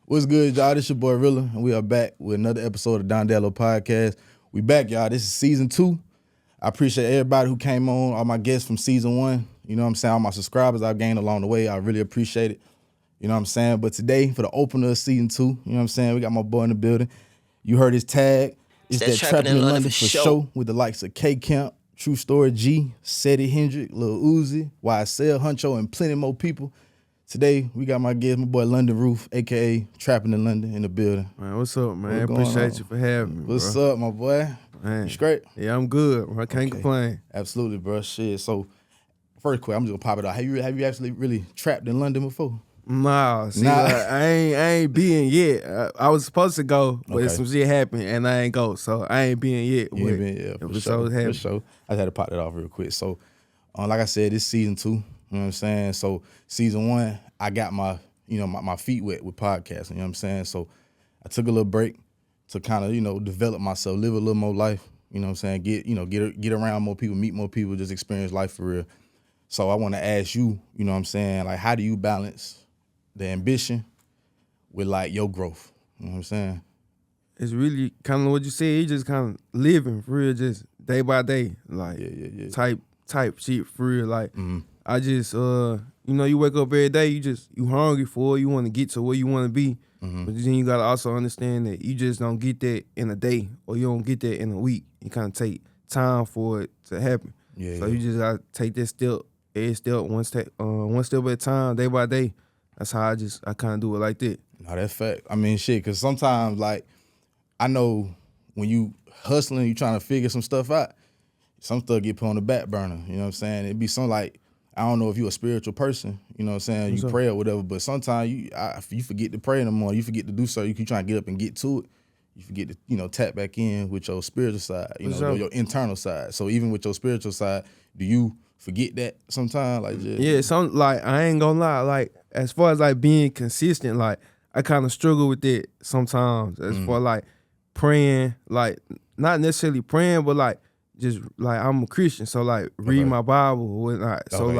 What's good, y'all? This your boy Rilla, and we are back with another episode of Don Diallo podcast. We back, y'all. This is season 2. I appreciate everybody who came on, all my guests from season 1. You know what I'm saying? All my subscribers I've gained along the way. I really appreciate it. You know what I'm saying? But today, for the opener of season 2, you know what I'm saying? We got my boy in the building. You heard his tag. It's that Trappin In London for show with the likes of K.Camp, True Story G, Seddy Hendrixx, Lil Uzi, YSL, Hunxho, and plenty more people. Today, we got my guest, my boy London Roof, a.k.a. Trappin In London, in the building. Man, what's up, man? Appreciate you for having me, What's up, my boy? Man. You straight? Yeah, I'm good. I can't complain. Absolutely, bro. Shit. So, first question, I'm just gonna pop it out. Have you actually really trapped in London before? Nah, see, like, I ain't been yet. I was supposed to go, but some shit happened and I ain't go, so I ain't been yet. You ain't been yet, for sure. I just had to pop that off real quick. So, like I said, this season 2. You know what I'm saying? So season 1, I got my feet wet with podcasting. You know what I'm saying? So I took a little break to kind of, develop myself, live a little more life. You know what I'm saying? Get around more people, meet more people, just experience life for real. So I want to ask you, you know what I'm saying? Like, how do you balance the ambition with like your growth? You know what I'm saying? It's really kind of what you said. You just kind of living for real, just day by day, like type shit for real. Like I just you wake up every day, you hungry for it, you want to get to where you want to be. But then you gotta also understand that you just don't get that in a day or you don't get that in a week. You kind of take time for it to happen. So you just gotta take that step, every step, one step at a time, day by day. That's how I kind of do it like that. No, that's fact. I mean, shit, because sometimes, like, I know when you hustling, you trying to figure some stuff out, some stuff get put on the back burner. You know what I'm saying? It'd be something like, I don't know if you're a spiritual person, you know what I'm saying? You pray or whatever, but sometimes you forget to pray in the morning. You forget to do so. You keep trying to get up and get to it. You forget to, tap back in with your spiritual side, your internal side. So even with your spiritual side, do you forget that sometimes? Like, like, I ain't gonna lie, like, as far as like being consistent, like, I kind of struggle with it sometimes. As far like praying, like, not necessarily praying, but like, just like I'm a Christian, so like read my Bible or whatnot. So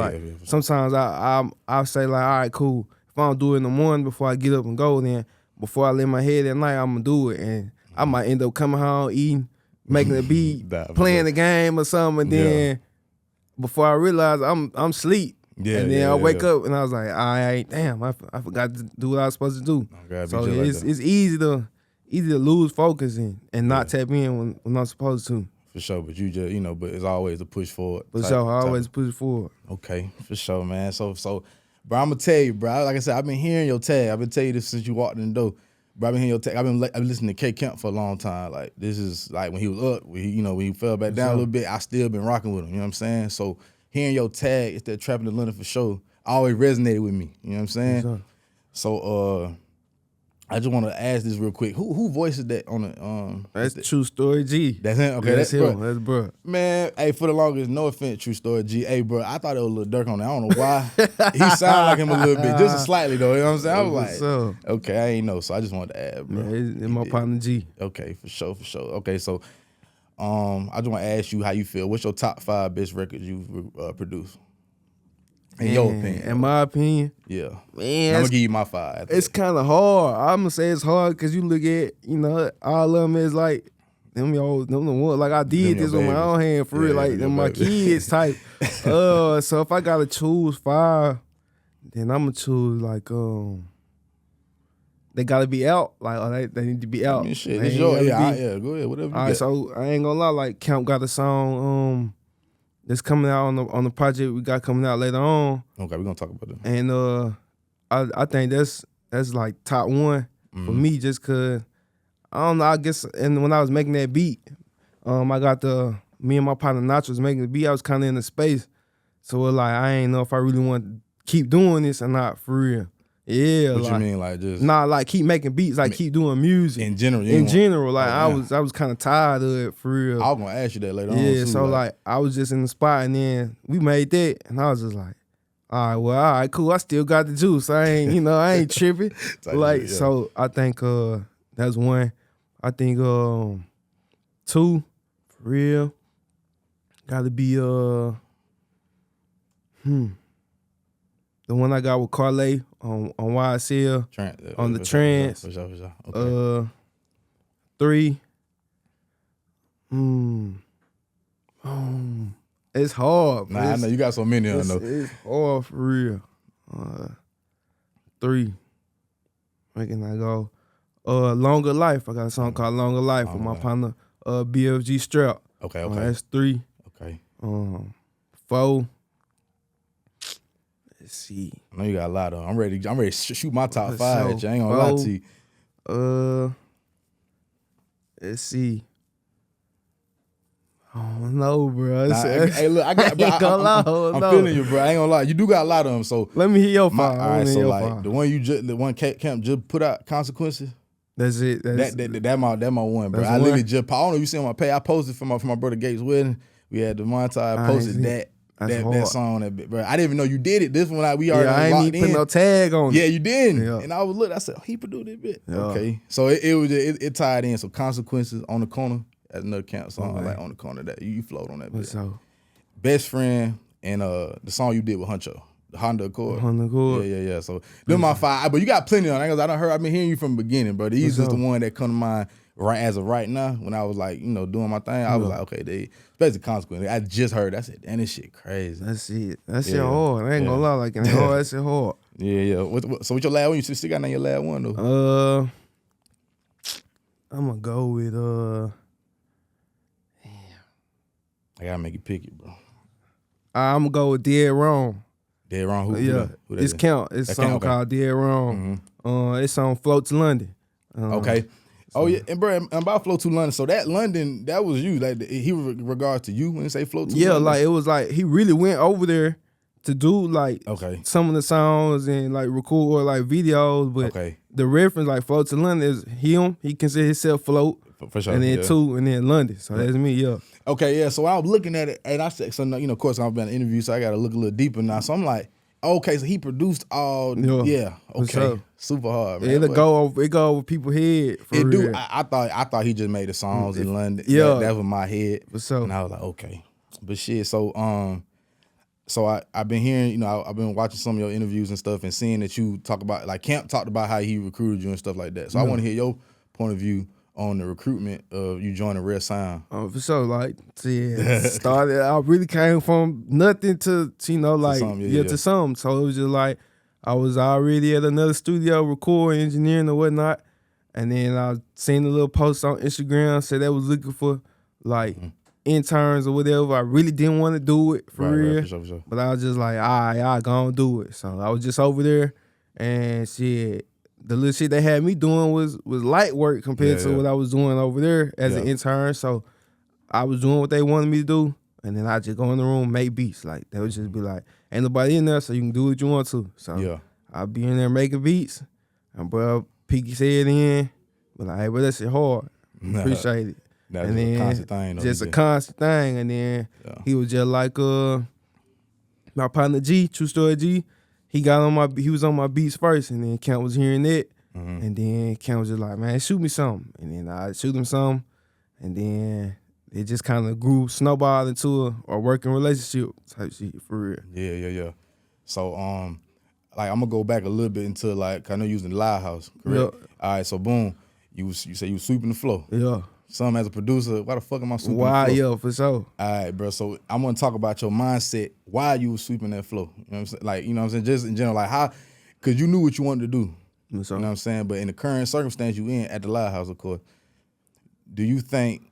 sometimes I'll say like, all right, cool. If I don't do it in the morning before I get up and go, then before I lay my head at night, I'm gonna do it, and I might end up coming home eating, making a beat, playing the game or something, and then before I realize I'm asleep. And then I wake up and I was like, I forgot to do what I was supposed to do. So it's easy to lose focus and not tap in when I'm supposed to. For sure, but you just, but it's always a push forward. For sure, I always push forward. Okay, for sure, man. So, bro, I'm gonna tell you, bro. Like I said, I've been hearing your tag. I've been telling you this since you walked in the door. Bro, I've been hearing your tag. I've been listening to K.Camp for a long time. Like, this is like when he was up, when he fell back down a little bit. I still been rocking with him. You know what I'm saying? So hearing your tag, it's that Trappin In London for sure. Always resonated with me. You know what I'm saying? So I just want to ask this real quick. Who voices that on the That's True Story G. That's him. Okay, that's him. Bro. That's bro. Man, hey, for the longest, no offense, True Story G. Hey, bro, I thought it was a little Dirk on that. I don't know why. He sounded like him a little bit, just slightly though. You know what I'm saying? I was like, okay, I ain't know, so I just wanted to add, bro. Yeah, it's my partner G. Okay, for sure. Okay, so I just want to ask you how you feel. What's your top 5 best records you've produced? In your opinion. In my opinion? Yeah. Man, I'm going to give you my 5. It's kind of hard. I'm going to say it's hard because you look at, all of them is like, them the ones. Like, I did this with my own hand for real. Like, them my kids type. So if I got to choose 5, then I'm going to choose, like, they got to be out. Like, they need to be out. I mean, shit, it's yours. Go ahead. Whatever you got. So I ain't going to lie. Like, Camp got a song, that's coming out on the project we got coming out later on. Okay, we're gonna talk about that. And I think that's like top 1 for me, just cause I don't know, I guess, and when I was making that beat, I got me and my partner Nacho was making the beat, I was kinda in the space. So it like I ain't know if I really want to keep doing this or not for real. Yeah, what you mean, like just like keep making beats, like keep doing music in general. Like I was kind of tired of it for real. I was gonna ask you that later on. Yeah, so like I was just in the spot, and then we made that, and I was just like, all right, cool. I still got the juice. I ain't, I ain't tripping. Like so, I think that's 1. I think 2 for real got to be the one I got with Karlae on YSL, on the for trans. For sure. Okay. 3. It's hard. Nah, I know you got so many. I know. It's hard for real. 3. Where can I go? Longer Life. I got a song called Longer Life with my partner BFG Strap. Okay. That's 3. Okay. 4. Let's see. I know you got a lot of them. I'm ready to shoot my top 5 at you. I ain't gonna lie to you. Let's see. Oh no, bro. Hey, look, I got. Bro, I'm feeling you, bro. I ain't gonna lie. You do got a lot of them. So let me hear your 5. All right, so like the one K.Camp just put out, Consequences. That's it. That my one, bro. That's I one? literally just. I don't know if you see on my page. I posted for my brother Gates' wedding. We had the montage. I posted that song. Bro, I didn't even know you did it. This one we already I ain't locked even put in. no tag on it. Yeah, you didn't. Yeah. And I was looking. I said, he produced this bit. Yeah. Okay, so it tied in. So Consequences, On the Corner. That's another Camp song. Okay. I like On the Corner. That you float on that bit. So Best Friend and the song you did with Hunxho, the Honda Accord. Yeah. So them my 5. But you got plenty on. I've been hearing you from the beginning, bro. These is the one that come to mind right as of right now. When I was like, doing my thing, I was like, okay, especially Consequences. I just heard. I said, damn, this shit crazy. that's it. That shit hard. I ain't gonna lie, like hard. That shit hard. Yeah. So what's your last one? You still got on your last one though? I'm gonna go with I gotta make you pick it, bro. I'm gonna go with Dead Wrong. Dead Wrong. Who It's Camp. It's a song called Dead Wrong. It's on Float to London. Okay. Oh yeah, and bro, about Float to London. So that London, that was you. Like he regards to you when he say Float to London. Yeah, like it was like he really went over there to do like some of the songs and like record like videos, but the reference like Float to London is him. He consider himself Float. For sure. And then 2, and then London. So that's me, yeah. Okay, yeah. So I was looking at it, and I said, so of course I've been in an interview, so I got to look a little deeper now. So I'm like, okay, so he produced all, okay, super hard, man. It go over people's head. For real. I thought he just made the songs in London. Yeah, that was my head. So and I was like, okay, but shit. So I've been hearing, I've been watching some of your interviews and stuff, and seeing that you talk about like Camp talked about how he recruited you and stuff like that. So I want to hear your point of view on the recruitment of you joining Red Sound. For sure, like, started, I really came from nothing to to something. So it was just like, I was already at another studio recording, engineering or whatnot. And then I seen a little post on Instagram, said they was looking for like interns or whatever. I really didn't want to do it for real. Right, for sure. But I was just like, all right, I gonna do it. So I was just over there and shit. The little shit they had me doing was light work compared to what I was doing over there as an intern. So I was doing what they wanted me to do, and then I just go in the room, make beats. Like they would just be like, ain't nobody in there, so you can do what you want to. So I'll be in there making beats, and bro, peek his head in, but like, hey, bro, that shit hard. Appreciate it. That's and then a constant thing. Just a constant thing, and then he was just like my partner G, True Story G. He was on my beats first, and then Camp was hearing it, and then Camp was just like, man, shoot me something, and then I shoot him something, and then it just kind of grew, snowballed into a working relationship type shit for real. Yeah. So like I'm gonna go back a little bit into like I know you was in the Live House, correct? Yeah. All right, so boom, you say you was sweeping the floor. Yeah. Some as a producer, why the fuck am I sweeping the floor? Yeah, for sure. All right, bro. So I'm gonna talk about your mindset. Why you was sweeping that floor? You know what I'm saying? Like, you know what I'm saying? Just in general, like how, cause you knew what you wanted to do. You know what I'm saying? But in the current circumstance you in at the Live House, of course, do you think,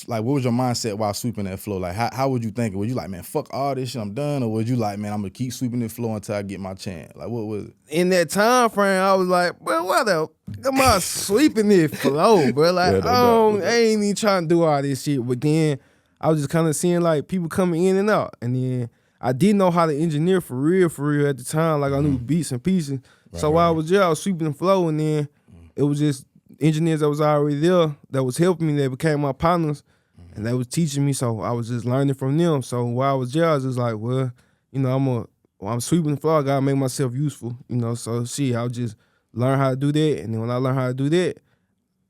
like, what was your mindset while sweeping that floor? Like, how would you think? Were you like, man, fuck all this shit, I'm done? Or was you like, man, I'm gonna keep sweeping the floor until I get my chance? Like, what was it? In that time frame, I was like, bro, what the am I sweeping this floor, bro? Like, I ain't even trying to do all this shit. But then I was just kind of seeing like people coming in and out. And then I didn't know how to engineer for real at the time. Like I knew beats and pieces. So while I was there, I was sweeping the floor, and then it was just engineers that was already there that was helping me. They became my partners, and they was teaching me. So I was just learning from them. So while I was there, I was just like, well, I'm sweeping the floor. I gotta make myself useful, So I'll just learn how to do that. And then when I learned how to do that,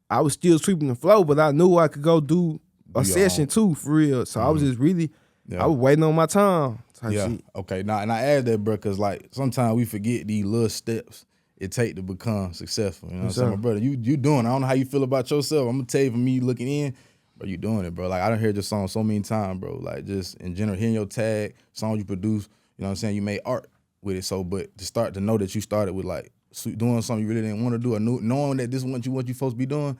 I was still sweeping the floor, but I knew I could go do a session too, for real. So I was just really, I was waiting on my time type shit. Okay. Now, and I add that, bro, because like sometimes we forget these little steps it take to become successful. You know what I'm saying, my brother? You doing it. I don't know how you feel about yourself. I'm gonna tell you from me looking in, but you doing it, bro. Like I done heard your song so many times, bro. Like just in general, hearing your tag, songs you produce. You know what I'm saying? You made art with it. So, but to start to know that you started with like doing something you really didn't want to do, or knowing that this is what you supposed to be doing,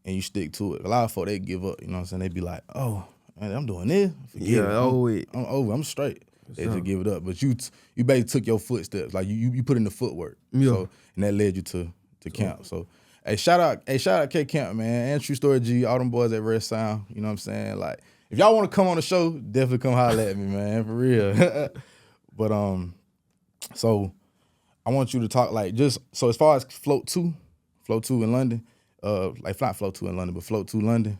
and you stick to it. A lot of folks, they give up. You know what I'm saying? They be like, oh, man, I'm doing this. Forget it. I'm over. I'm straight. They just give it up. But you basically took your footsteps. Like you put in the footwork. Yeah. So, and that led you to camp. So hey, shout out K.Camp, man. And True Story G, all them boys at Red Sound. You know what I'm saying? Like, if y'all want to come on the show, definitely come holler at me, man. For real. But so I want you to talk like just so as far as Float 2 in London, like not Float 2 in London, but Float 2 London.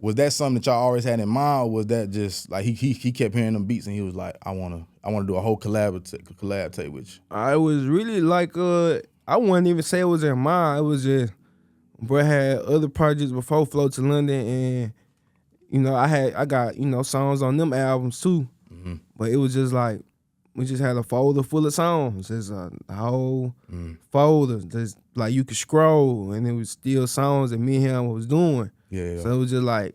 Was that something that y'all always had in mind, or was that just like he kept hearing them beats and he was like, I wanna do a whole collab tape with you? I was really like I wouldn't even say it was in mind. It was just bro had other projects before Float to London, and you know I got you know songs on them albums too. Mm-hmm. But it was just like we just had a folder full of songs. There's a whole folder. There's like you could scroll, and it was still songs that me and him was doing. Yeah. So it was just like,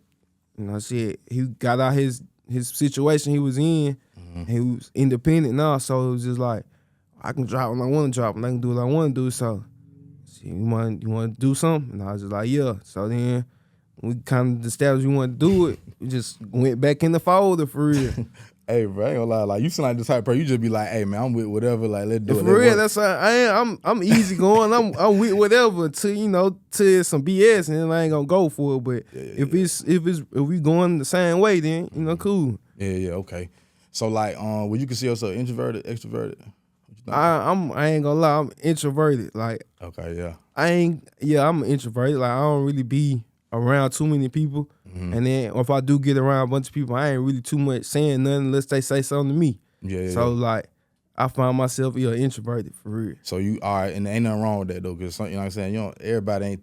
you know, shit. He got out his situation he was in. Mm-hmm. He was independent now, so it was just like, I can drop when I want to drop, and I can do what I want to do. So, shit, you want to do something? And I was just like, yeah. So then we kind of established we wanted to do it. We just went back in the folder for real. Hey, bro, I ain't gonna lie. Like, you seem like this type of person. You just be like, hey, man, I'm with whatever. Like, let's do it. For real, that's how I am. I'm easy going. I'm with whatever till it's some BS, and then I ain't gonna go for it. But if we going the same way, then cool. Yeah, okay. So like, would you consider yourself introverted, extroverted? I ain't gonna lie. I'm introverted. Like, okay, yeah. I'm introverted. Like, I don't really be around too many people. Mm-hmm. And then if I do get around a bunch of people, I ain't really too much saying nothing unless they say something to me. Yeah. So like, I find myself introverted for real. So you all right, and there ain't nothing wrong with that though, because you know what I'm saying.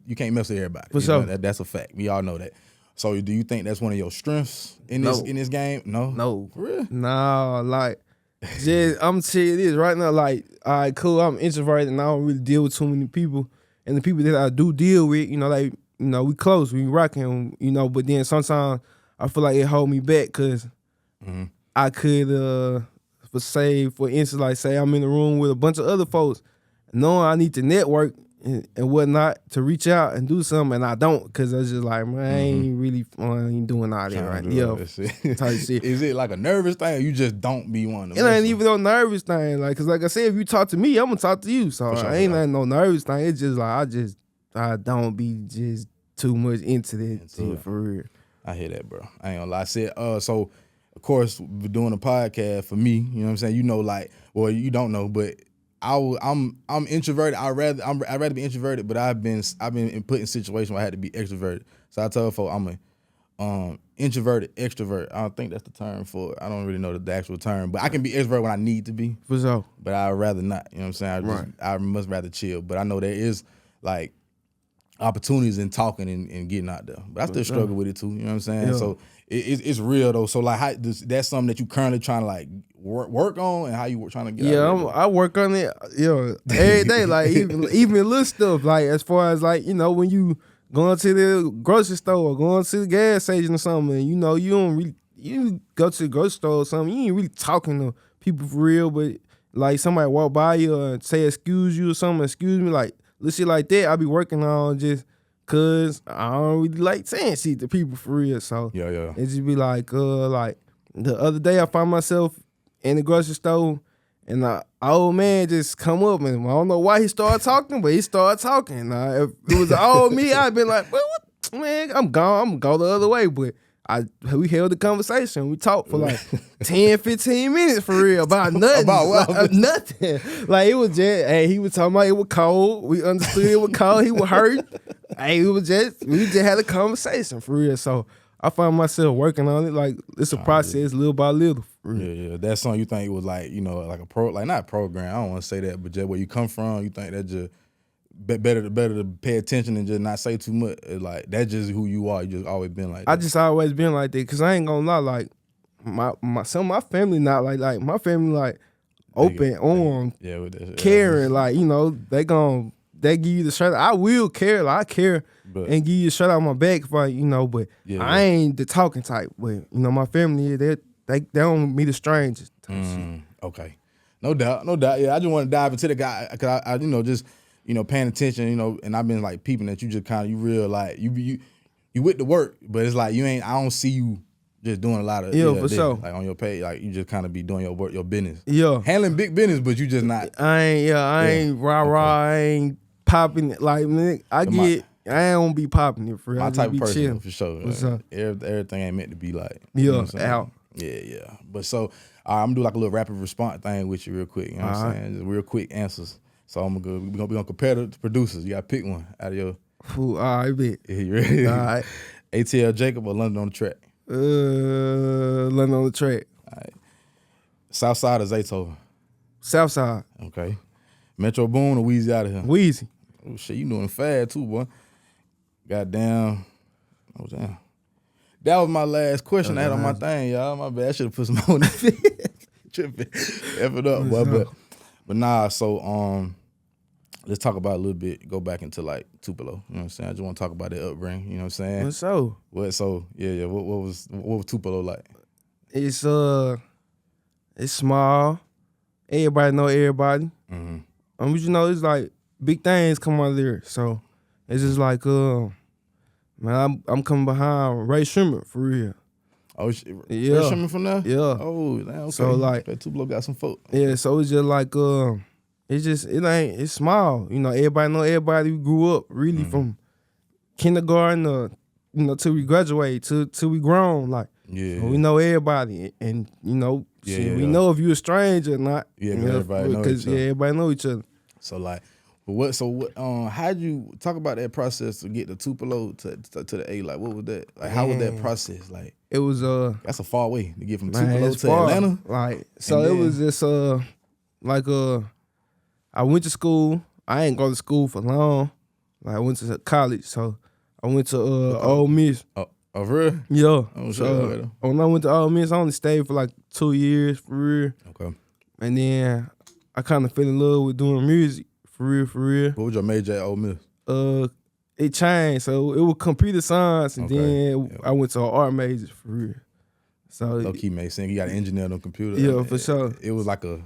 You can't mess with everybody. For sure. That's a fact. We all know that. So do you think that's one of your strengths in this game? No. For real? Nah, like just I'm saying this right now. Like, all right, cool. I'm introverted and I don't really deal with too many people. And the people that I do deal with, we close, we rocking, but then sometimes I feel like it hold me back because I could, for instance, like say I'm in the room with a bunch of other folks, knowing I need to network and whatnot to reach out and do something, and I don't because I was just like, man, I ain't really doing all that right now. Type shit. Is it like a nervous thing or you just don't be one of them? It ain't even no nervous thing. Like, cause like I said, if you talk to me, I'm gonna talk to you. So I ain't like no nervous thing. It's just like I don't be just too much into that for real. I hear that, bro. I ain't gonna lie. I said, so of course, we're doing a podcast for me. You know what I'm saying? You don't know, but I'm introverted. I'd rather be introverted, but I've been put in situations where I had to be extroverted. So I tell folks I'm a introverted extrovert. I don't think that's the term for it. I don't really know the actual term, but I can be extrovert when I need to be. For sure. But I'd rather not. You know what I'm saying? I must rather chill. But I know there is like opportunities in talking and getting out there. But I still struggle with it too. You know what I'm saying? Yeah. So it's real though. So like, that's something that you currently trying to like work on, and how you trying to get out of it? I work on it every day. Like even little stuff. Like as far as like when you going to the grocery store or going to the gas station or something, and you don't really go to the grocery store or something, you ain't really talking to people for real. But like somebody walk by you and say excuse you or something, excuse me, like little shit like that, I be working on just cause I don't really like saying shit to people for real. So yeah. It just be like the other day I found myself in the grocery store and the old man just come up and I don't know why he started talking, but he started talking. If it was all me, I'd been like, well, what? Man, I'm gone. I'm gonna go the other way. But we held the conversation. We talked for like 10, 15 minutes for real about nothing. About what? Like, nothing. Like it was just, hey, he was talking about it was cold. We understood it was cold. He was hurt. Hey, we just had a conversation for real. So I found myself working on it. Like it's a process, little by little. For real. Yeah. That song you think it was like, like a not program. I don't want to say that, but just where you come from, you think that just better to pay attention and just not say too much. Like that's just who you are. You just always been like that. I just always been like that because I ain't gonna lie. Like some of my family not like my family like open on with that, caring, like, you know, they give you the shirt. I will care, like I care and give you the shirt out my back if I, you know, but I ain't the talking type. But you know, my family, they don't meet the strangers. Okay, no doubt. Yeah, I just want to dive into the guy because I you know, just, you know, paying attention, you know, and I've been like peeping that you just kind of, you real like you with the work, but it's like I don't see you just doing a lot of for sure. Like on your page, like you just kind of be doing your work, your business. Yeah, handling big business, but you just not. I ain't rah. I ain't popping it. Like, man, I don't be popping it for real. My type of person chilling. for sure. Everything ain't meant to be like. Yeah, you know what I'm out. Yeah. But so I'm gonna do like a little rapid response thing with you real quick. You know what I'm saying? Just real quick answers. So we're gonna compare the producers. You gotta pick one out of your. All right, bet. Yeah, you ready? All right. ATL Jacob or London on the Track? London on the Track. All right. South Side or Zaytoven? South Side. Okay. Metro Boone or Weezy out of here? Weezy. Oh shit, you doing fast too, boy. Goddamn. Oh damn. That was my last question I had on my thing, y'all. My bad. I should have put some on it. Tripping. F it up, boy. But nah, so let's talk about a little bit, go back into like Tupelo. You know what I'm saying? I just want to talk about that upbringing, you know what I'm saying? What's so? Yeah. What was Tupelo like? It's small. Everybody know everybody. Mm-hmm. But you know, it's like big things come out of there. So it's just like man, I'm coming behind Ray Sherman for real. Oh, yeah. Ray Sherman from there? Yeah. Oh, damn, okay. So like that Tupelo got some folk. Yeah, so it's just like it's small. You know, everybody know everybody. We grew up really from kindergarten till we graduate, till we grown. Like, so we know everybody, and you know, we know if you a stranger or not. Yeah, everybody know each other. Everybody know each other. So like, how'd you talk about that process to get the Tupelo to the A? Like, what was that? Like, how was that process? Like, it was that's a far way to get from Tupelo to Atlanta. Like, so it was just I went to school. I ain't go to school for long. Like, I went to college, so I went to Ole Miss. Oh, for real? Yeah. Oh, so when I went to Ole Miss, I only stayed for like 2 years for real. Okay. And then I kind of fell in love with doing music for real. What was your major at Ole Miss? It changed, so it was computer science, and then I went to an art major for real. So low key made sense. You got an engineer on the computer. Yeah, for sure. It was like a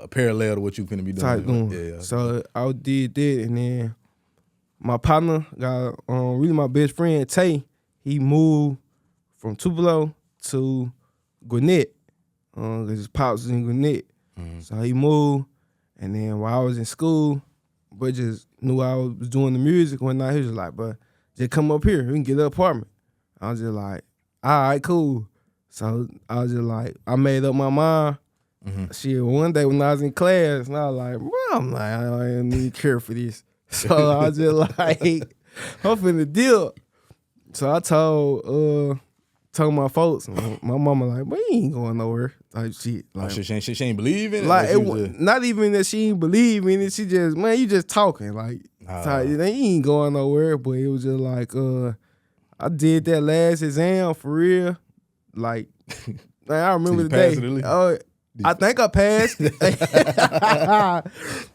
parallel to what you finna be doing. Yeah. So I did that, and then my partner got really my best friend Tay. He moved from Tupelo to Gwinnett. Cause his pops was in Gwinnett. Mm-hmm. So he moved, and then while I was in school, but just knew I was doing the music one night. He was like, "But just come up here. We can get an apartment." I was just like, "All right, cool." So I was just like, I made up my mind. Mm-hmm. Shit, one day when I was in class, and I was like, "Mom, I don't need to care for this." So I was just like, I'm finna deal. So I told my folks, and my mama like, "But you ain't going nowhere." Type shit. Like, she ain't believe in it? Like, not even that she ain't believe in it. She just, man, you just talking. Like, you ain't going nowhere. But it was just like, I did that last exam for real. Like, I remember the day. I think I passed.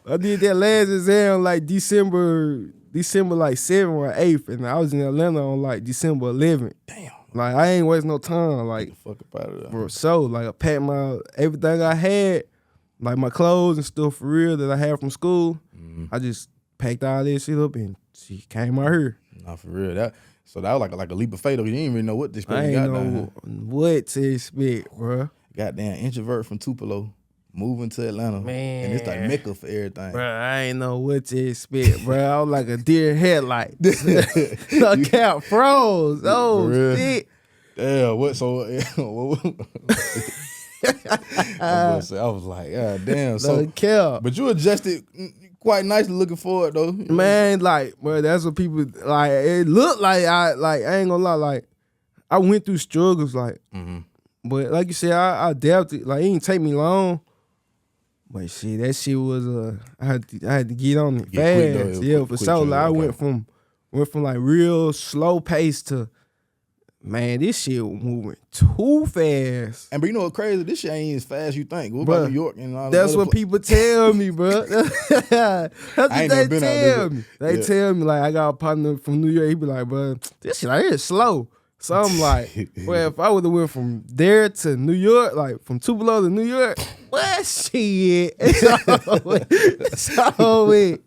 I did that last exam like December like 7th or 8th, and I was in Atlanta on like December 11th. Damn. Like, I ain't wasting no time. Like, get the fuck up out of there. Bro, so like I packed everything I had, like my clothes and stuff for real that I had from school. Mm-hmm. I just packed all that shit up and she came out here. Nah, for real. So that was like a leap of faith. You didn't even know what to expect. I ain't know what to expect, bro. Goddamn introvert from Tupelo, moving to Atlanta. Man. And it's like Mecca for everything. Bro, I ain't know what to expect, bro. I was like a deer headlight. The cap froze. Oh, shit. Damn, what? So, I was like, God damn. So, but you adjusted quite nicely looking forward though. Man, like, bro, that's what people like. It looked like I ain't gonna lie, like I went through struggles, like, but like you said, I adapted. Like, it didn't take me long, but shit, that shit was I had to get on it fast. Yeah, for sure. Like, I went from like real slow pace to man, this shit was moving too fast. And but you know what's crazy? This shit ain't as fast as you think. What Bruh, about New York and all that's what people tell me, bro. That's what I ain't they never been out there, tell me. They yeah. tell me, like, I got a partner from New York. He be like, bro, this shit out here is slow. So I'm like, well, if I would have went from there to New York, like from Tupelo to New York, what shit? It's always.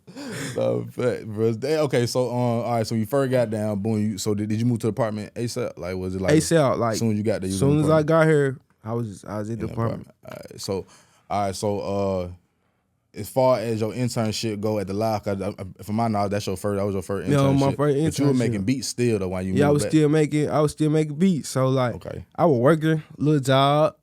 No, fact, bro. Okay, so all right, so you first got down, boom. So did you move to the apartment ASAP? Like, was it like ASAP? Like, as soon as you got there, as soon as I got here, I was at the apartment. All right, so as far as your internship go at the lock, from my knowledge, that was your first internship. Yeah, my first internship. But you were making beats still though while you moved I was back. still making beats. So like, Okay. I was working little job,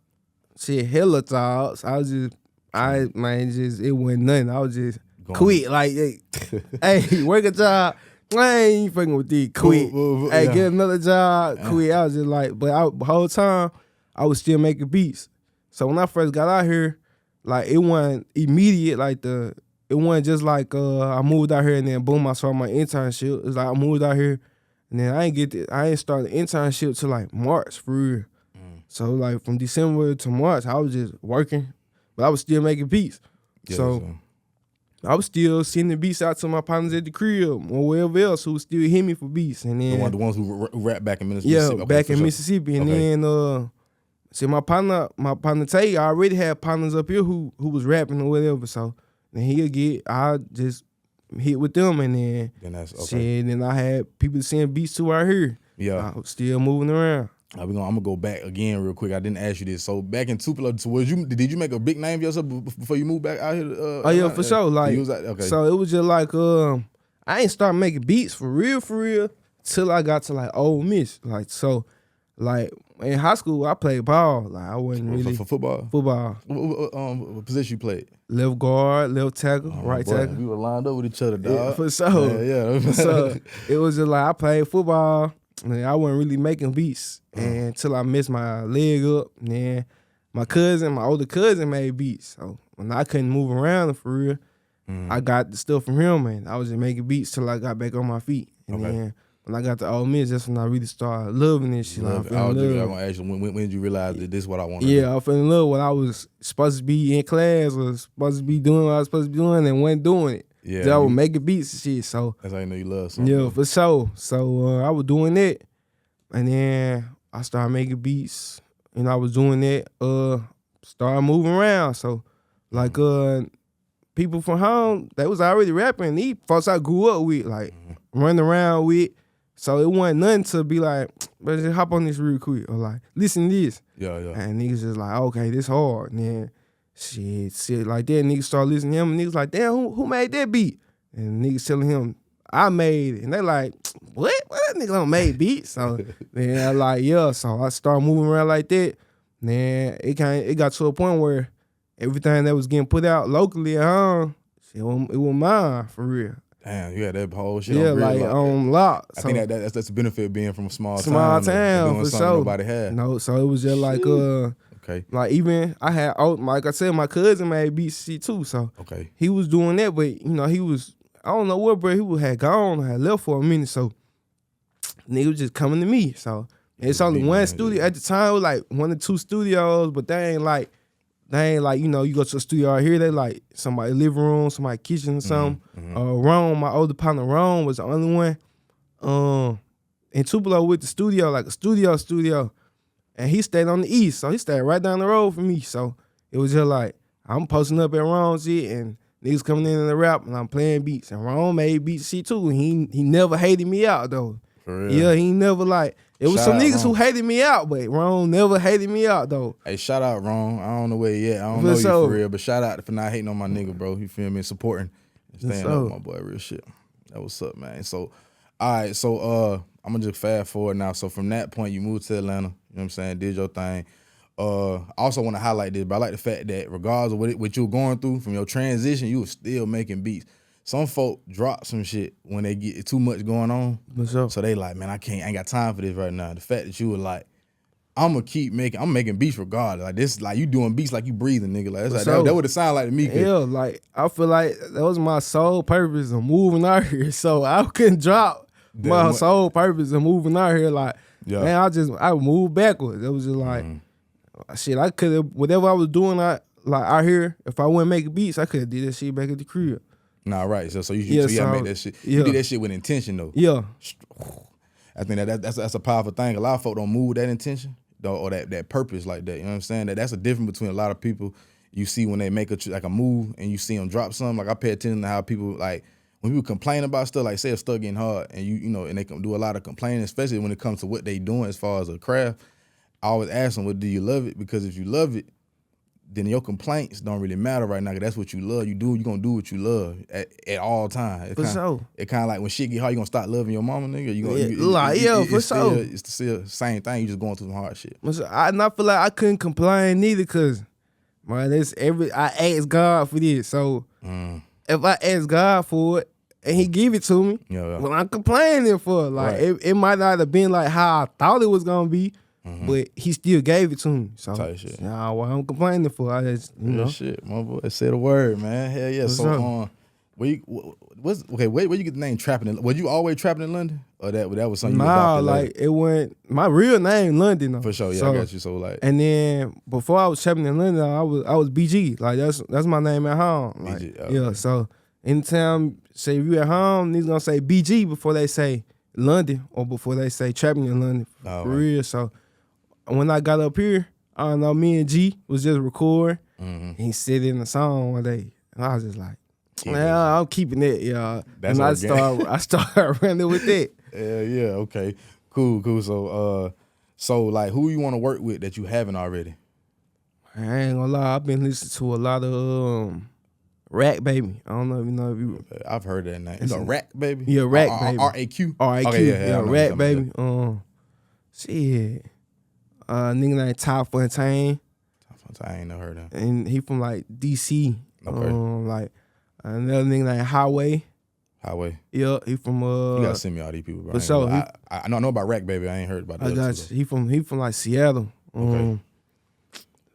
shit, hella jobs. I it wasn't nothing. I was just quit. Like, hey, work a job. I ain't fucking with these. Quit. Hey, yeah. get another job. Quit. I was just like, but the whole time I was still making beats. So when I first got out here, like it wasn't immediate. Like it wasn't just like I moved out here and then boom, I started my internship. It's like I moved out here and then I ain't started the internship till like March for real. So like from December to March, I was just working, but I was still making beats. Yeah, so I was still sending beats out to my partners at the crib or wherever else who still hit me for beats. And then the ones who rap back in Mississippi. yeah, Okay, back in sure. Mississippi. And Okay. then see my partner Tay, I already had partners up here who was rapping or whatever. So then I just hit with them and then that's okay. shit, then I had people send beats to out here. Yeah. I was still moving around. I'm gonna go back again real quick. I didn't ask you this. So back in Tupelo, did you make a big name for yourself before you moved back out here? Oh yeah, for sure. Like, okay. So it was just like I ain't start making beats for real till I got to like Ole Miss. Like so, like in high school I played ball. Like I wasn't really for football. Football. What position you played? Left guard, left tackle, right tackle. We were lined up with each other, dog. Yeah, for sure. Yeah. So it was just like I played football. And I wasn't really making beats until I messed my leg up. And then my older cousin made beats. So when I couldn't move around for real, I got the stuff from him and I was just making beats till I got back on my feet. And then when I got to Ole Miss, that's when I really started loving this shit. I was gonna ask you, when did you realize that this is what I want to do? Yeah, I fell in love when I was supposed to be in class or supposed to be doing what I was supposed to be doing and wasn't doing it. Yeah, I was making beats and shit. So that's how you know you love something. Yeah, for sure. So I was doing that. And then I started making beats and I was doing that, started moving around. So like people from home, they was already rapping. These folks I grew up with, like running around with. So it wasn't nothing to be like, but just hop on this real quick or like, listen to this. Yeah. And niggas just like, okay, this hard. And then shit like that. Niggas start listening to him and niggas like, damn, who made that beat? And niggas telling him, I made it. And they like, what? That nigga don't make beats. So then I like, yeah. So I started moving around like that. Then it got to a point where everything that was getting put out locally at home, it was mine for real. Damn, you had that whole shit. Yeah, on like on lock. I think that's the benefit of being from a small town doing for something sure. nobody had. No, so it was just like okay. Like even I had like I said, my cousin made beats too. So okay, he was doing that, but he was. I don't know what, bro. He had had left for a minute, so nigga was just coming to me. So it's only one studio at the time. It was like 1 or 2 studios, but they ain't like you go to a studio out here. They like somebody living room, somebody kitchen or something. Rome, my older partner Rome was the only one. In Tupelo with the studio, like a studio, and he stayed on the east, so he stayed right down the road from me. So it was just like I'm posting up at Rome's shit and niggas coming in the rap and I'm playing beats. And Ron made beats shit too. He never hated me out though. For real? Yeah, he never like it was some niggas who hated me out, but Ron never hated me out though. Hey, shout out Ron. I don't know where he at. I don't know you for real, but shout out for not hating on my nigga, bro. You feel me? Supporting and staying up with my boy, real shit. That what's up, man. So all right, so I'm gonna just fast forward now. So from that point you moved to Atlanta, you know what I'm saying, did your thing. I also want to highlight this, but I like the fact that regardless of what you were going through from your transition, you were still making beats. Some folk drop some shit when they get too much going on. So they like, man, I ain't got time for this right now. The fact that you were like, I'm making beats regardless. Like this, like you doing beats like you breathing, nigga. Like, that's like that would have sounded like to me. Yeah, like I feel like that was my sole purpose of moving out here. So I couldn't drop my sole purpose of moving out here. Like Yeah. Man, I moved backwards. It was just like shit. I could have whatever I was doing. Out here, if I wouldn't make beats, I could have did that shit back at the crib. Nah, right. So you gotta make that shit. You do that shit with intention though. Yeah. I think that's a powerful thing. A lot of folk don't move with that intention though, or that purpose like that. You know what I'm saying? That's a difference between a lot of people. You see when they make a move and you see them drop something. Like I pay attention to how people like when people complain about stuff. Like say if stuff getting hard and you know and they can do a lot of complaining, especially when it comes to what they doing as far as a craft. I always ask them, "Well, do you love it?" Because if you love it, then your complaints don't really matter right now. Cause that's what you love. You gonna do what you love at all times. For sure. It kind of like when shit get hard, you gonna stop loving your mama, nigga. For sure. It's still the same thing. You just going through some hard shit. I feel like I couldn't complain neither, cause man, I asked God for this. So if I ask God for it and He give it to me, well, I'm complaining for it. Like it might not have been like how I thought it was gonna be. But He still gave it to me. So nah, what I'm complaining for, I just shit, my boy. Say the word, man. Hell yeah. So where you get the name Trappin In? Was you always trapping in London, or that was something? Nah, like it went. My real name London though. For sure, yeah, I got you. So like, and then before I was trapping in London, I was BG. Like that's my name at home. Like, BG, yeah. So anytime say if you at home, niggas gonna say BG before they say London or before they say trapping in London. For real. So when I got up here, I don't know, me and G was just recording. He said it in the song one day. And I was just like, man, I'm keeping it, y'all. And I started running with it. Yeah, okay. Cool. So like who you want to work with that you haven't already? I ain't gonna lie, I've been listening to a lot of Rack Baby. I don't know if you know if you. I've heard that name. It's a Rack Baby? Yeah, Rack Baby. R-A-Q? R-A-Q. Okay, yeah, Rack Baby. Shit. Nigga named Ty Fontaine. I ain't never heard of him. And he from like DC. Okay. Like another nigga named Highway. Yeah, he from you gotta send me all these people, bro. For sure. I know about Rack Baby. I ain't heard about that. I got you. He from like Seattle. Okay.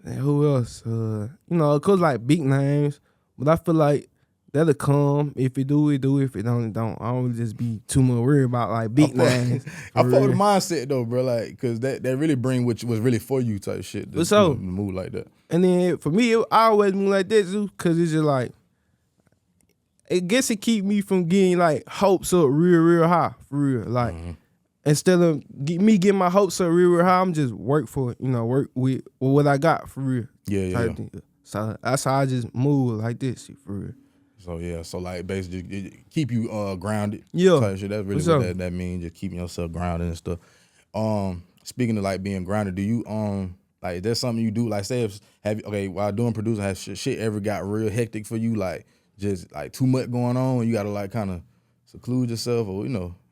And who else? You know, cause like big names, but I feel like that'll come. If it do, it do. If it don't, it don't. I don't just be too much worried about like big names. I fuck with the mindset though, bro. Like, cause that really bring what was really for you type shit. So move like that. And then for me, I always move like that too, cause it's just like, I guess it keep me from getting like hopes up real high for real. Like instead of me getting my hopes up real high, I'm just work for it. You know, work with what I got for real. Yeah. So that's how I just move like this shit for real. So like basically it keep you grounded. Yeah. Type shit. That's really what that means, just keeping yourself grounded and stuff. Speaking of like being grounded, do you like is there something you do? Like say while doing producing, has shit ever got real hectic for you? Like just like too much going on and you gotta like kind of seclude yourself or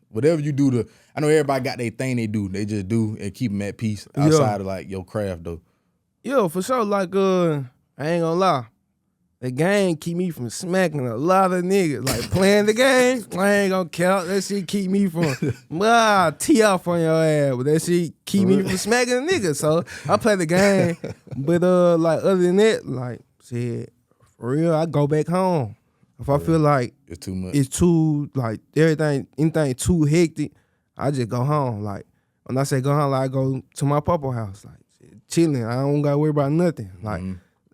whatever you do to. I know everybody got their thing they do. They just do and keep them at peace outside of like your craft though. Yeah, for sure. Like I ain't gonna lie. The game keep me from smacking a lot of niggas. Like playing the game, I ain't gonna count. That shit keep me from tee off on your ass. But that shit keep me from smacking a nigga. So I play the game. But like other than that, like shit, for real, I go back home. If I feel like it's too much. It's too like anything too hectic, I just go home. Like when I say go home, like I go to my papa house, like chilling. I don't gotta worry about nothing. Like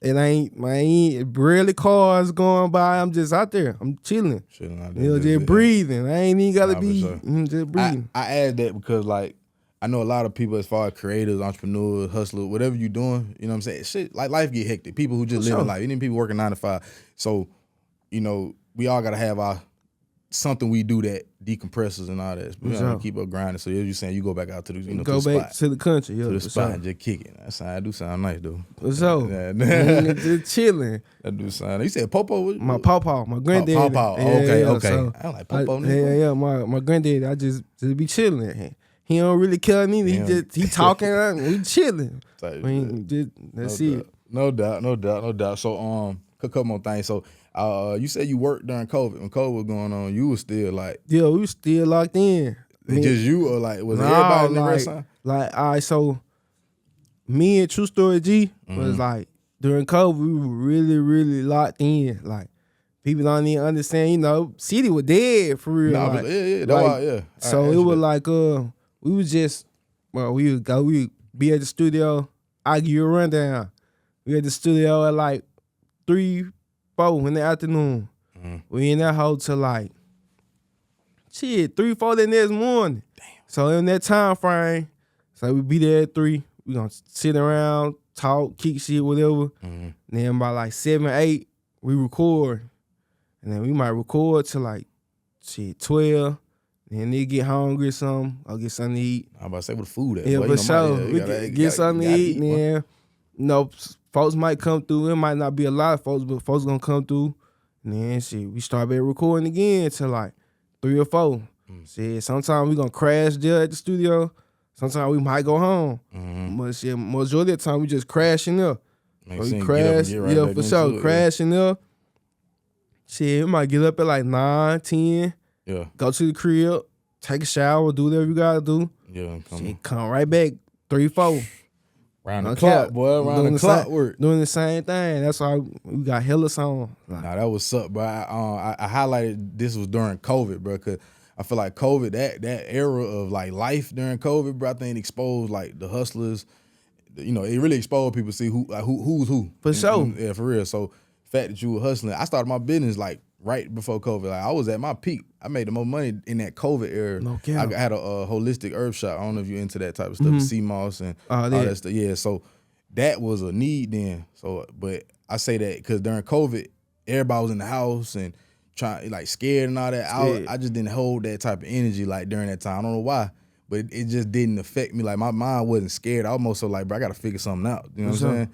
it ain't barely cars going by. I'm just out there. I'm chilling. Out there. Just breathing. I ain't even gotta be just breathing. I add that because like I know a lot of people as far as creators, entrepreneurs, hustlers, whatever you doing, you know what I'm saying? Shit, like life get hectic. People who just live life. Even people working 9 to 5. So, we all gotta have our something we do that decompresses and all that. We gotta keep up grinding. So as you saying, you go back out to the go to the back spot, to the country, to the spot and just kick it. That do sound nice though. Just chilling. That do sound. You said Popo? My pawpaw, my granddaddy. Pawpaw. Okay. So I like Popo. Yeah. My granddaddy, I just be chilling. He don't really care neither. He talking. We chilling. That's it. No doubt. So a couple more things. So you said you worked during COVID. When COVID was going on, you was still like we was still locked in. Just you or like was everybody in the restaurant? Like all right, so me and True Story G was like during COVID we were really locked in. Like people don't even understand. City was dead for real. So it was like we was just Well, we would be at the studio. I give you a rundown. We at the studio at like 3, 4 in the afternoon. We in that hole till like 3, 4 the next morning. Damn. So in that time frame, so we be there at 3. We gonna sit around, talk, kick shit, whatever. Then by like 7, 8, we record. And then we might record till like 12. Then they get hungry or something. I'll get something to eat. I'm about to say what the food at. Yeah, boy. for sure. We get something to eat. Then, folks might come through. It might not be a lot of folks, but folks gonna come through. And then shit, we start back recording again till like 3 or 4. Shit, sometimes we gonna crash there at the studio. Sometimes we might go home. But shit, majority of the time we just crashing up. We crash, for sure. Crashing up. Shit, we might get up at like 9, 10. Yeah. Go to the crib, take a shower, do whatever you gotta do. Yeah. Come right back 3, 4. Round the clock, boy. Round the clock work. Doing the same thing. That's why we got hella songs. Nah, that was up, bro. I highlighted this was during COVID, bro, because I feel like COVID, that era of like life during COVID, bro, I think it exposed like the hustlers. You know, it really exposed people to see who's who. For sure. Yeah, for real. So the fact that you were hustling, I started my business like right before COVID. Like I was at my peak. I made the most money in that COVID era. No cap. I had a holistic herb shop. I don't know if you're into that type of stuff, sea moss and all that stuff. Yeah, so that was a need then. So, but I say that because during COVID, everybody was in the house and trying like scared and all that. I just didn't hold that type of energy like during that time. I don't know why, but it just didn't affect me. Like my mind wasn't scared. I almost so like, bro, I got to figure something out. You know what I'm saying?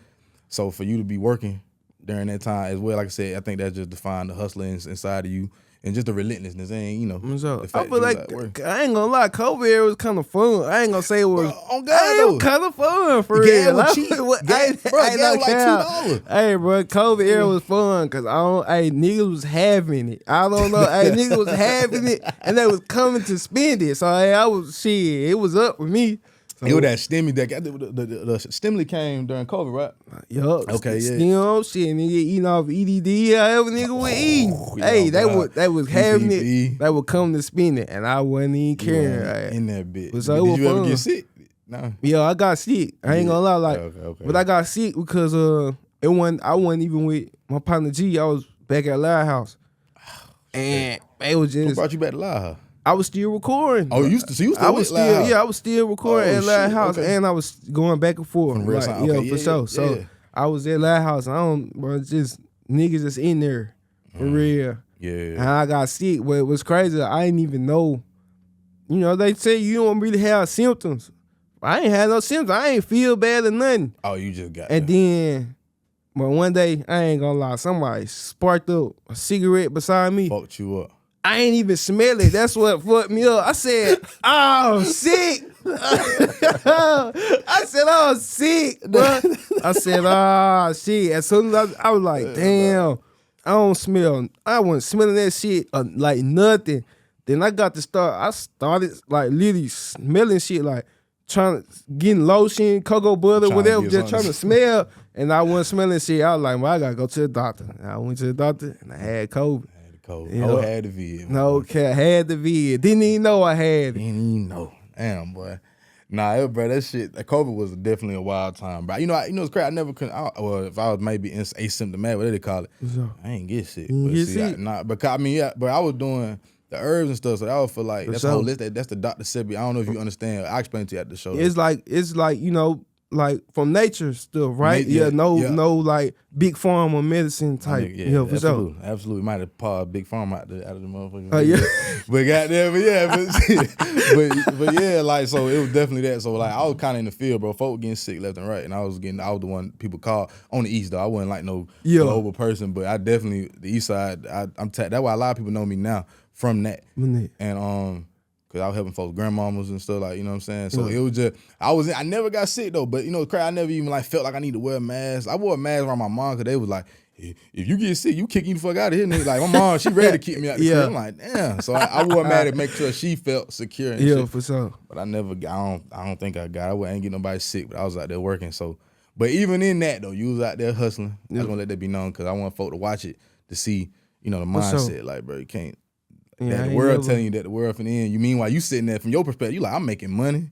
So for you to be working during that time as well, like I said, I think that just defined the hustler inside of you and just the relentlessness. And you know, the fact I feel like I ain't gonna lie, COVID era was kind of fun. I ain't gonna say it was. On God, it was kind of fun for real. Gas was cheap. Gas was like $2. Hey, bro, COVID era was fun because niggas was having it. I don't know, niggas was having it and they was coming to spend it. So I was shit. It was up with me. So, it was that stimmy that the stimuli came during COVID, right? Yup. Okay, yeah. Shit, nigga eating off EDD, however nigga was eating. Hey, they was having it. They would come to spend it, and I wasn't even caring. In that bit. So did you ever get sick? No. Yeah, I got sick. I ain't gonna lie, okay. But I got sick because I wasn't even with my partner G. I was back at Loud House, and it was just. Who brought you back to Loud House? I was still recording. Oh, you still I was still recording at Loud House, and I was going back and forth. For sure. Yeah. So I was at Loud House. Just niggas that's in there for real. Yeah. And I got sick. But it was crazy. I didn't even know. You know, they say you don't really have symptoms. I ain't had no symptoms. I ain't feel bad or nothing. Oh, you just got. And then, but one day I ain't gonna lie, somebody sparked up a cigarette beside me. Fucked you up. I ain't even smell it. That's what fucked me up. I said, "Oh, sick." I said, "Oh, sick." Bro. I said, "Oh, shit." As soon as I was like, "Damn, I don't smell." I wasn't smelling that shit like nothing. Then I started like literally smelling shit, like getting lotion, cocoa butter, whatever, just trying to smell. And I wasn't smelling shit. I was like, "Well, I gotta go to the doctor." And I went to the doctor, and I had COVID. I had the vid. No cap, had the vid. Didn't even know I had it. Didn't even know. Damn, boy. Nah, bro, that shit, COVID was definitely a wild time, bro. You know it's crazy. I never could. If I was maybe asymptomatic, what do they call it? I ain't get sick. Because but I was doing the herbs and stuff, so I would feel like that's the whole list. That's the Dr. Sebi. I don't know if you understand. I explained to you at the show. It's like you know. Like from nature stuff, right? No like big pharma medicine type. For absolutely. sure. Absolutely. Might have paused big pharma out of the motherfucker. But goddamn, but yeah, like so it was definitely that. So like I was kinda in the field, bro. Folk getting sick left and right. And I was the one people called on the east though. I wasn't like no global person, but I definitely the east side, that's why a lot of people know me now from that. And cause I was helping folks, grandmamas and stuff, like, you know what I'm saying? So it was just, I never got sick though, but you know, I never even like felt like I need to wear a mask. I wore a mask around my mom cause they was like, if you get sick, you kick you the fuck out of here, nigga. Like my mom, she ready to kick me out the crib. I'm like, damn. So I wore a mask to make sure she felt secure and shit. For sure. But I don't think I ain't get nobody sick, but I was out there working. So, but even in that though, you was out there hustling. I was gonna let that be known cause I want folk to watch it to see, you know, the mindset. Like, bro, you can't. The world telling you that the world finna end. You meanwhile you sitting there from your perspective, you like, I'm making money.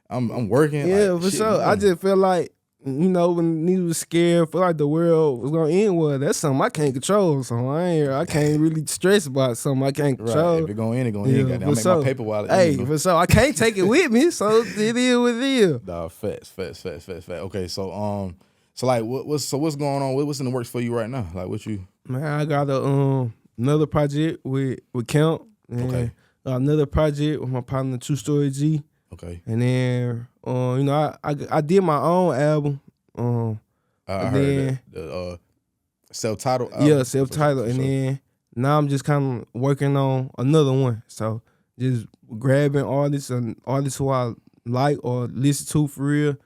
I'm working. Yeah, like, for shit sure. going. I just feel like, you know, when niggas was scared, feel like the world was gonna end. Well, that's something I can't control. So I can't really stress about something I can't control. Right. If it gonna end, it gonna end. Goddamn. I make my paper while it Hey, ends. for sure. I can't take it with me, so it is what it is. Nah, facts. Okay, so like what's going on? What's in the works for you right now? Like what you? Man, I got another project with K.Camp. And Okay. another project with my partner True Story G. Okay. And then you know, I did my own album. I heard the self-titled album. Yeah, self-titled. For And sure. then now I'm just kind of working on another one. So just grabbing artists and artists who I like or listen to for real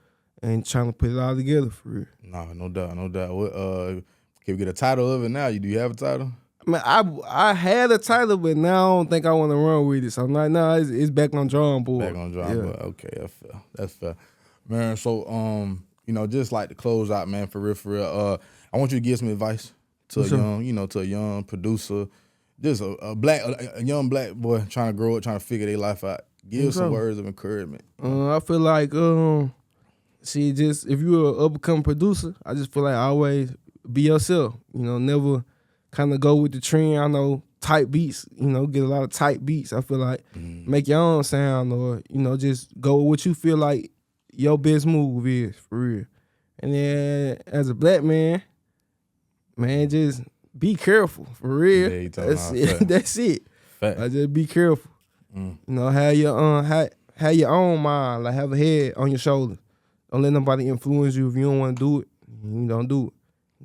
and trying to put it all together for real. Nah, no doubt. What can we get a title of it now? Do you have a title? I mean, I had a title, but now I don't think I want to run with it. So I'm like, nah, it's back on drawing board. Back on drawing board. Okay, that's fair. Man, so you know, just like to close out, man, for real. I want you to give some advice to a young producer, just a young black boy trying to grow up, trying to figure their life out. Give some words of encouragement. I feel like just if you're an up-and-coming producer, I just feel like always be yourself. You know, never kind of go with the trend. I know tight beats, you know, get a lot of tight beats. I feel like make your own sound, or, you know, just go with what you feel like your best move is, for real. And then as a black man, just be careful, for real. Yeah, That's it. That's it. Fact. Like, just be careful. You know, have your own mind. Like, have a head on your shoulders. Don't let nobody influence you. If you don't want to do it, you don't do it.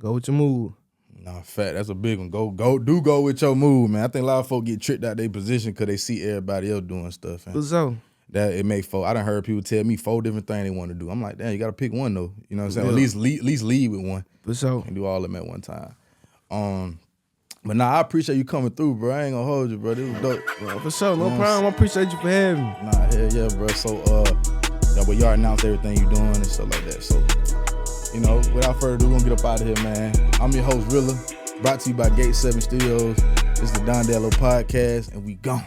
Go with your move. Nah, fact. That's a big one. Go with your move, man. I think a lot of folks get tricked out their position because they see everybody else doing stuff. For sure. That it make I done heard people tell me 4 different things they want to do. I'm like, damn, you gotta pick one though. You know what I'm saying? Yeah. At least lead with one. For sure. And do all of them at one time. But nah, I appreciate you coming through, bro. I ain't gonna hold you, bro. This was dope. Bro, for sure. No problem. I appreciate you for having me. Nah, hell yeah, bro. So yeah, but y'all announced everything you doing and stuff like that. So, you know, without further ado, we're gonna get up out of here, man. I'm your host, Rilla, brought to you by Gate 7 Studios. This is the Don Diallo Podcast, and we gone.